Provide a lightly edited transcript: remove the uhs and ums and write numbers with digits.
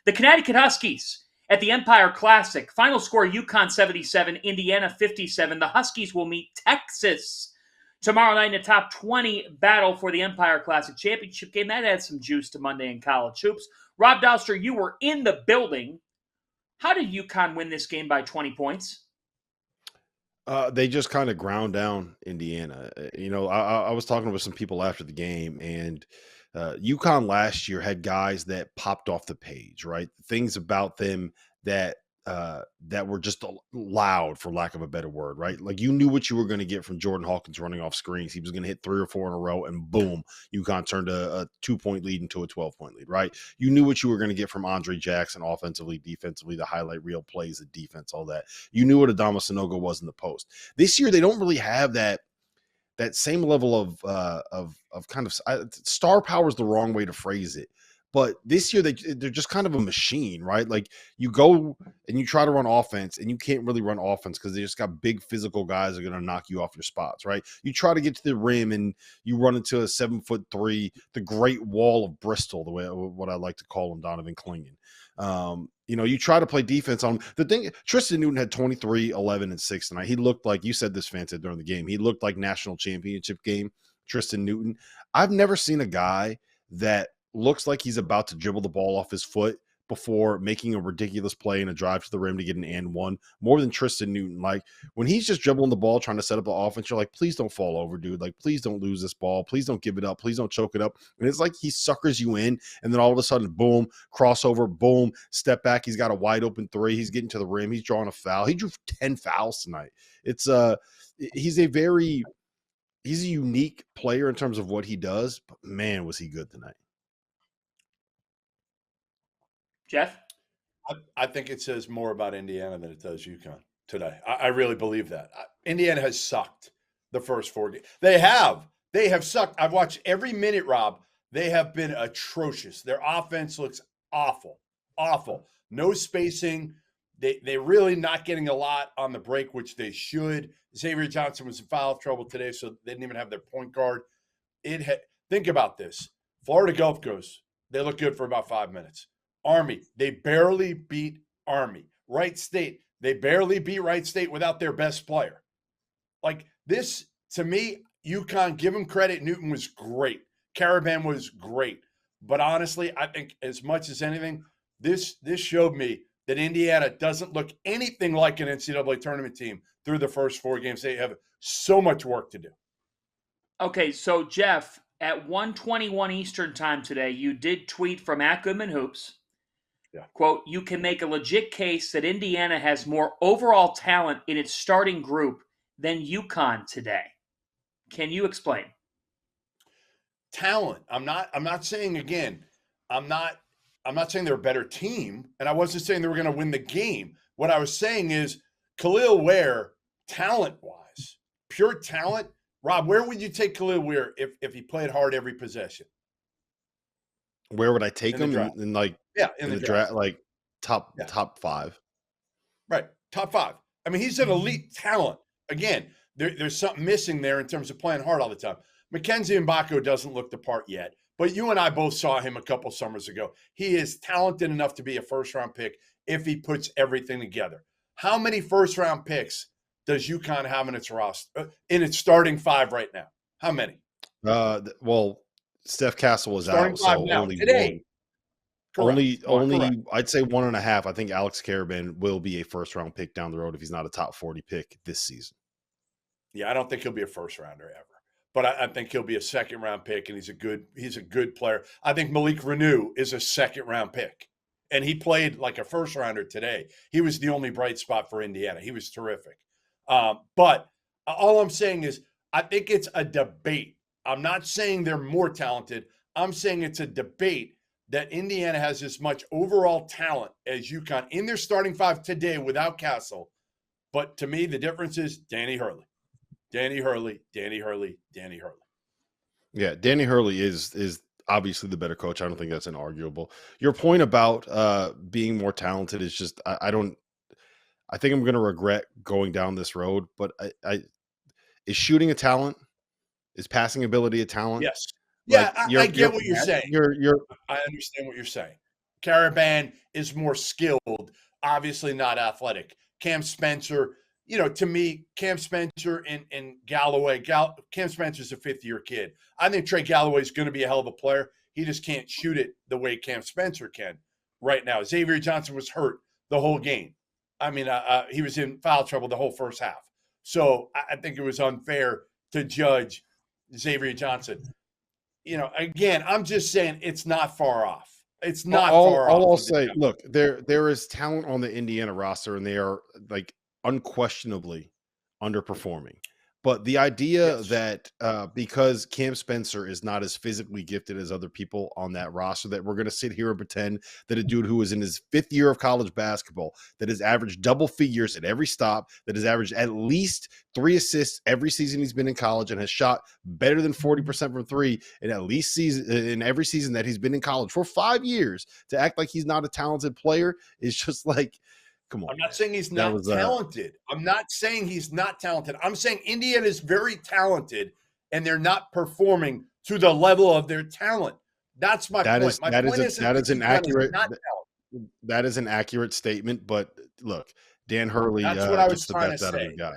The Connecticut Huskies at the Empire Classic. Final score, UConn 77, Indiana 57. The Huskies will meet Texas tomorrow night in a top 20 battle for the Empire Classic championship game. That adds some juice to Monday in college hoops. Rob Dauster, you were in the building. How did UConn win this game by 20 points? They just kind of ground down Indiana. I was talking with some people after the game, and UConn last year had guys that popped off the page, right? Things about them that were just loud, for lack of a better word, right? Like you knew what you were going to get from Jordan Hawkins running off screens. He was going to hit 3 or 4 in a row, and boom, UConn turned a 2-point lead into a 12-point lead, right? You knew what you were going to get from Andre Jackson offensively, defensively, the highlight reel plays, the defense, all that. You knew what Adama Sanogo was in the post. This year, they don't really have that same level of kind of star power is the wrong way to phrase it. But this year, they're just kind of a machine, right? Like you go and you try to run offense and you can't really run offense because they just got big physical guys that are going to knock you off your spots, right? You try to get to the rim and you run into a 7'3", the Great Wall of Bristol, the way what I like to call him, Donovan Clingan. You try to play defense on the thing. Tristan Newton had 23, 11, and 6 tonight. He looked like, you said this, Fanta, during the game. He looked like national championship game, Tristan Newton. I've never seen a guy that looks like he's about to dribble the ball off his foot before making a ridiculous play and a drive to the rim to get an and one more than Tristan Newton. Like when he's just dribbling the ball, trying to set up the offense, you're like, please don't fall over, dude. Like, please don't lose this ball. Please don't give it up. Please don't choke it up. And it's like he suckers you in. And then all of a sudden, boom, crossover, boom, step back. He's got a wide open 3. He's getting to the rim. He's drawing a foul. He drew 10 fouls tonight. He's a unique player in terms of what he does, but man, was he good tonight. Jeff? I think it says more about Indiana than it does UConn today. I really believe that. Indiana has sucked the first 4 games. They have sucked. I've watched every minute, Rob. They have been atrocious. Their offense looks awful. No spacing. They're really not getting a lot on the break, which they should. Xavier Johnson was in foul trouble today, so they didn't even have their point guard. Think about this. Florida Gulf Coast, they look good for about 5 minutes. Army, they barely beat Army. Wright State, they barely beat Wright State without their best player. Like this, to me, UConn, give them credit. Newton was great. Caravan was great. But honestly, I think as much as anything, this showed me that Indiana doesn't look anything like an NCAA tournament team through the first 4 games. They have so much work to do. Okay, so Jeff, at 1:21 Eastern time today, you did tweet from @GoodmanHoops. Yeah. Quote, you can make a legit case that Indiana has more overall talent in its starting group than UConn today. Can you explain? Talent. I'm not saying, again, I'm not saying they're a better team, and I wasn't saying they were going to win the game. What I was saying is Khalil Ware, talent-wise, pure talent. Rob, where would you take Khalil Ware if he played hard every possession? Where would I take him? In the draft, like top 5. Right, top 5. I mean, he's an elite talent. Again, there's something missing there in terms of playing hard all the time. Mackenzie Mbako doesn't look the part yet, but you and I both saw him a couple summers ago. He is talented enough to be a first-round pick if he puts everything together. How many first-round picks does UConn have in its roster, in its starting 5 right now? How many? Well, Steph Castle was starting out, 5 so now, only today. Only Correct. I'd say 1.5. I think Alex Caravan will be a first-round pick down the road if he's not a top 40 pick this season. Yeah, I don't think he'll be a first-rounder ever. But I think he'll be a second-round pick, and he's a good player. I think Malik Renew is a second-round pick, and he played like a first-rounder today. He was the only bright spot for Indiana. He was terrific. But all I'm saying is I think it's a debate. I'm not saying they're more talented. I'm saying it's a debate that Indiana has as much overall talent as UConn in their starting 5 today without Castle. But to me, the difference is Danny Hurley. Danny Hurley. Yeah, Danny Hurley is obviously the better coach. I don't think that's inarguable. Your point about being more talented is just I think I'm going to regret going down this road. But is shooting a talent? Is passing ability a talent? Yes. Like, Yeah, I get what you're saying. I understand what you're saying. Caravan is more skilled, obviously not athletic. Cam Spencer, to me, Cam Spencer and Galloway. Cam Spencer's a fifth-year kid. I think Trey Galloway is going to be a hell of a player. He just can't shoot it the way Cam Spencer can right now. Xavier Johnson was hurt the whole game. I mean, he was in foul trouble the whole first half. So I think it was unfair to judge Xavier Johnson. Again, I'm just saying it's not far off. It's not far off. All I'll say, look, there is talent on the Indiana roster, and they are like unquestionably underperforming. But the idea that because Cam Spencer is not as physically gifted as other people on that roster, that we're going to sit here and pretend that a dude who is in his 5th year of college basketball, that has averaged double figures at every stop, that has averaged at least 3 assists every season he's been in college, and has shot better than 40% from 3 in at least in every season that he's been in college for 5 years, to act like he's not a talented player is just like, come on. I'm not saying he's not talented. I'm not saying he's not talented. I'm saying Indiana is very talented, and they're not performing to the level of their talent. That's my point. That is an accurate statement. But look, Dan Hurley that's what I was gets the trying best to out of say. the guy.